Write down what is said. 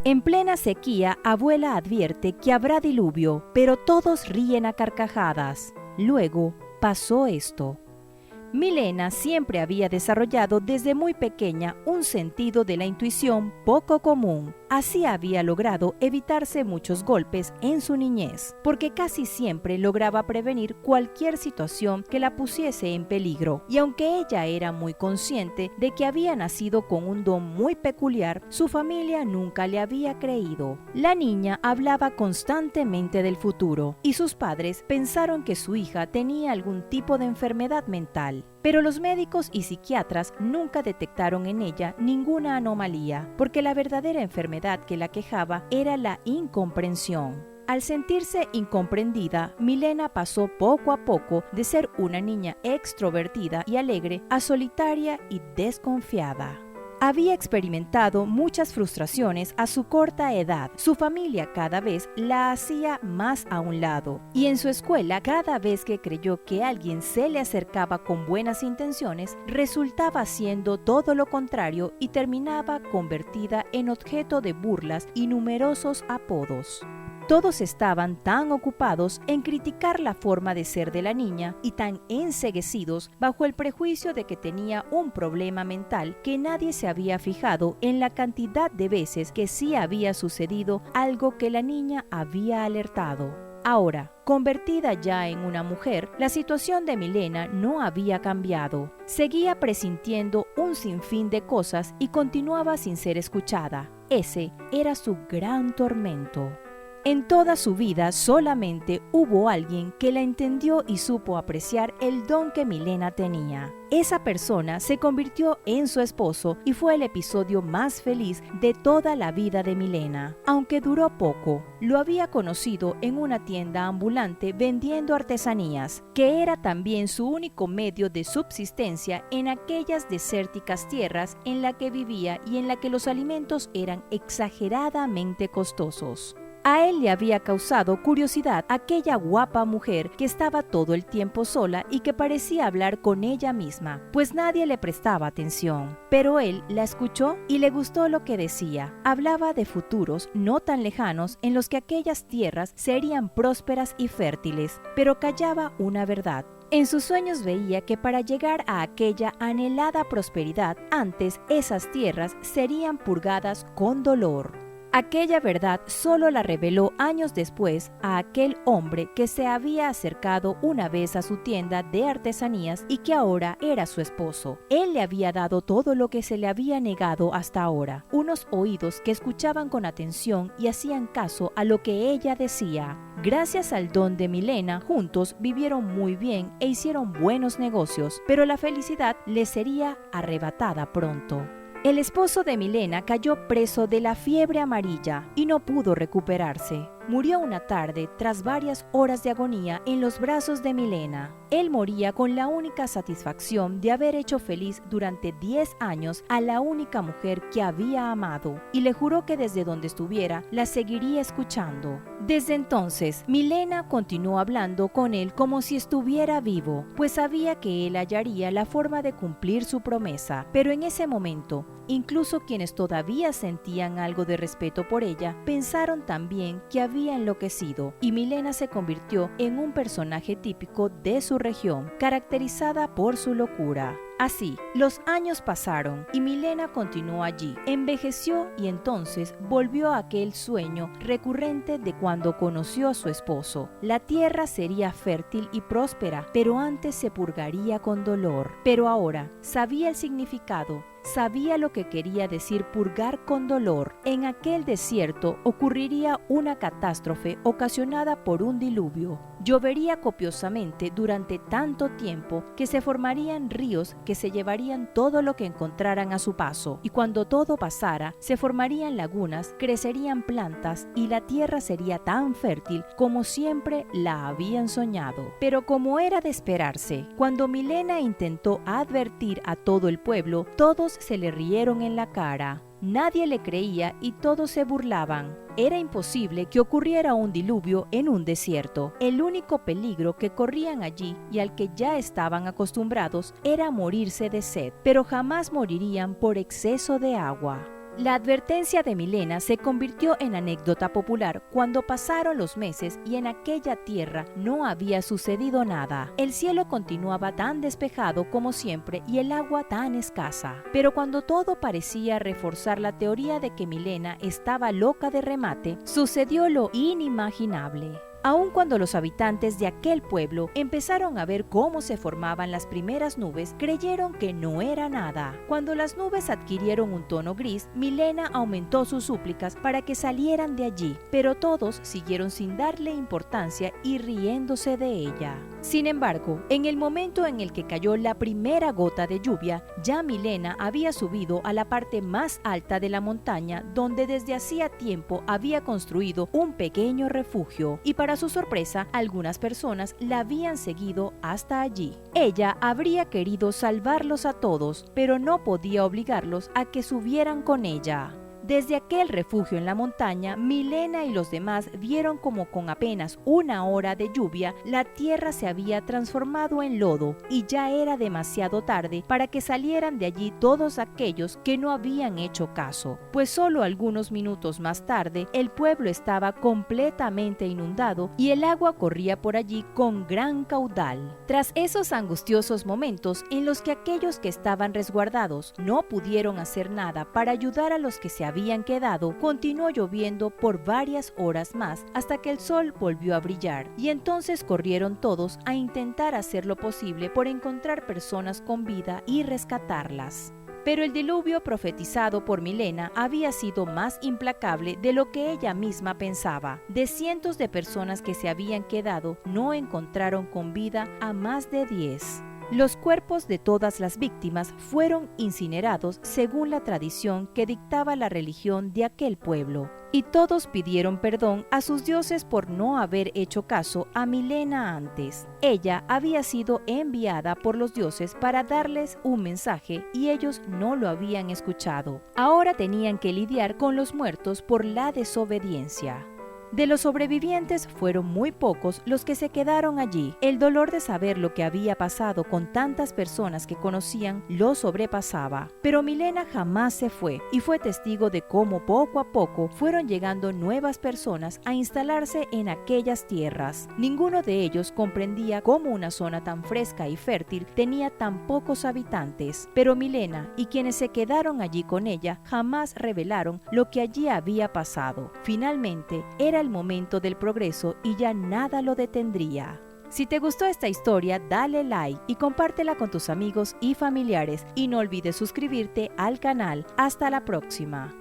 En plena sequía, abuela advierte que habrá diluvio, pero todos ríen a carcajadas. Luego pasó esto. Milena siempre había desarrollado desde muy pequeña un sentido de la intuición poco común. Así había logrado evitarse muchos golpes en su niñez, porque casi siempre lograba prevenir cualquier situación que la pusiese en peligro. Y aunque ella era muy consciente de que había nacido con un don muy peculiar, su familia nunca le había creído. La niña hablaba constantemente del futuro, y sus padres pensaron que su hija tenía algún tipo de enfermedad mental. Pero los médicos y psiquiatras nunca detectaron en ella ninguna anomalía, porque la verdadera enfermedad que la quejaba era la incomprensión. Al sentirse incomprendida, Milena pasó poco a poco de ser una niña extrovertida y alegre a solitaria y desconfiada. Había experimentado muchas frustraciones a su corta edad. Su familia cada vez la hacía más a un lado. Y en su escuela, cada vez que creyó que alguien se le acercaba con buenas intenciones, resultaba haciendo todo lo contrario y terminaba convertida en objeto de burlas y numerosos apodos. Todos estaban tan ocupados en criticar la forma de ser de la niña y tan enceguecidos bajo el prejuicio de que tenía un problema mental que nadie se había fijado en la cantidad de veces que sí había sucedido algo que la niña había alertado. Ahora, convertida ya en una mujer, la situación de Milena no había cambiado. Seguía presintiendo un sinfín de cosas y continuaba sin ser escuchada. Ese era su gran tormento. En toda su vida solamente hubo alguien que la entendió y supo apreciar el don que Milena tenía. Esa persona se convirtió en su esposo y fue el episodio más feliz de toda la vida de Milena. Aunque duró poco, lo había conocido en una tienda ambulante vendiendo artesanías, que era también su único medio de subsistencia en aquellas desérticas tierras en la que vivía y en la que los alimentos eran exageradamente costosos. A él le había causado curiosidad aquella guapa mujer que estaba todo el tiempo sola y que parecía hablar con ella misma, pues nadie le prestaba atención. Pero él la escuchó y le gustó lo que decía. Hablaba de futuros no tan lejanos en los que aquellas tierras serían prósperas y fértiles, pero callaba una verdad. En sus sueños veía que para llegar a aquella anhelada prosperidad, antes esas tierras serían purgadas con dolor. Aquella verdad solo la reveló años después a aquel hombre que se había acercado una vez a su tienda de artesanías y que ahora era su esposo. Él le había dado todo lo que se le había negado hasta ahora, unos oídos que escuchaban con atención y hacían caso a lo que ella decía. Gracias al don de Milena, juntos vivieron muy bien e hicieron buenos negocios, pero la felicidad les sería arrebatada pronto. El esposo de Milena cayó preso de la fiebre amarilla y no pudo recuperarse. Murió una tarde tras varias horas de agonía en los brazos de Milena. Él moría con la única satisfacción de haber hecho feliz durante 10 años a la única mujer que había amado y le juró que desde donde estuviera la seguiría escuchando. Desde entonces, Milena continuó hablando con él como si estuviera vivo, pues sabía que él hallaría la forma de cumplir su promesa. Pero en ese momento, incluso quienes todavía sentían algo de respeto por ella, pensaron también que había enloquecido y Milena se convirtió en un personaje típico de su región, caracterizada por su locura. Así, los años pasaron y Milena continuó allí, envejeció y entonces volvió a aquel sueño recurrente de cuando conoció a su esposo. La tierra sería fértil y próspera, pero antes se purgaría con dolor. Pero ahora sabía el significado. Sabía lo que quería decir purgar con dolor. En aquel desierto ocurriría una catástrofe ocasionada por un diluvio. Llovería copiosamente durante tanto tiempo que se formarían ríos que se llevarían todo lo que encontraran a su paso. Y cuando todo pasara, se formarían lagunas, crecerían plantas y la tierra sería tan fértil como siempre la habían soñado. Pero como era de esperarse, cuando Milena intentó advertir a todo el pueblo, todos se le rieron en la cara. Nadie le creía y todos se burlaban. Era imposible que ocurriera un diluvio en un desierto. El único peligro que corrían allí y al que ya estaban acostumbrados era morirse de sed, pero jamás morirían por exceso de agua. La advertencia de Milena se convirtió en anécdota popular cuando pasaron los meses y en aquella tierra no había sucedido nada. El cielo continuaba tan despejado como siempre y el agua tan escasa. Pero cuando todo parecía reforzar la teoría de que Milena estaba loca de remate, sucedió lo inimaginable. Aun cuando los habitantes de aquel pueblo empezaron a ver cómo se formaban las primeras nubes, creyeron que no era nada. Cuando las nubes adquirieron un tono gris, Milena aumentó sus súplicas para que salieran de allí, pero todos siguieron sin darle importancia y riéndose de ella. Sin embargo, en el momento en el que cayó la primera gota de lluvia, ya Milena había subido a la parte más alta de la montaña, donde desde hacía tiempo había construido un pequeño refugio, y para su sorpresa, algunas personas la habían seguido hasta allí. Ella habría querido salvarlos a todos, pero no podía obligarlos a que subieran con ella. Desde aquel refugio en la montaña, Milena y los demás vieron como con apenas una hora de lluvia, la tierra se había transformado en lodo y ya era demasiado tarde para que salieran de allí todos aquellos que no habían hecho caso, pues solo algunos minutos más tarde el pueblo estaba completamente inundado y el agua corría por allí con gran caudal. Tras esos angustiosos momentos en los que aquellos que estaban resguardados no pudieron hacer nada para ayudar a los que se habían quedado, continuó lloviendo por varias horas más hasta que el sol volvió a brillar, y entonces corrieron todos a intentar hacer lo posible por encontrar personas con vida y rescatarlas. Pero el diluvio profetizado por Milena había sido más implacable de lo que ella misma pensaba. De cientos de personas que se habían quedado, no encontraron con vida a más de 10. Los cuerpos de todas las víctimas fueron incinerados según la tradición que dictaba la religión de aquel pueblo, y todos pidieron perdón a sus dioses por no haber hecho caso a Milena antes. Ella había sido enviada por los dioses para darles un mensaje y ellos no lo habían escuchado. Ahora tenían que lidiar con los muertos por la desobediencia. De los sobrevivientes fueron muy pocos los que se quedaron allí. El dolor de saber lo que había pasado con tantas personas que conocían lo sobrepasaba. Pero Milena jamás se fue y fue testigo de cómo poco a poco fueron llegando nuevas personas a instalarse en aquellas tierras. Ninguno de ellos comprendía cómo una zona tan fresca y fértil tenía tan pocos habitantes. Pero Milena y quienes se quedaron allí con ella jamás revelaron lo que allí había pasado. Finalmente, era el momento del progreso y ya nada lo detendría. Si te gustó esta historia, dale like y compártela con tus amigos y familiares y no olvides suscribirte al canal. Hasta la próxima.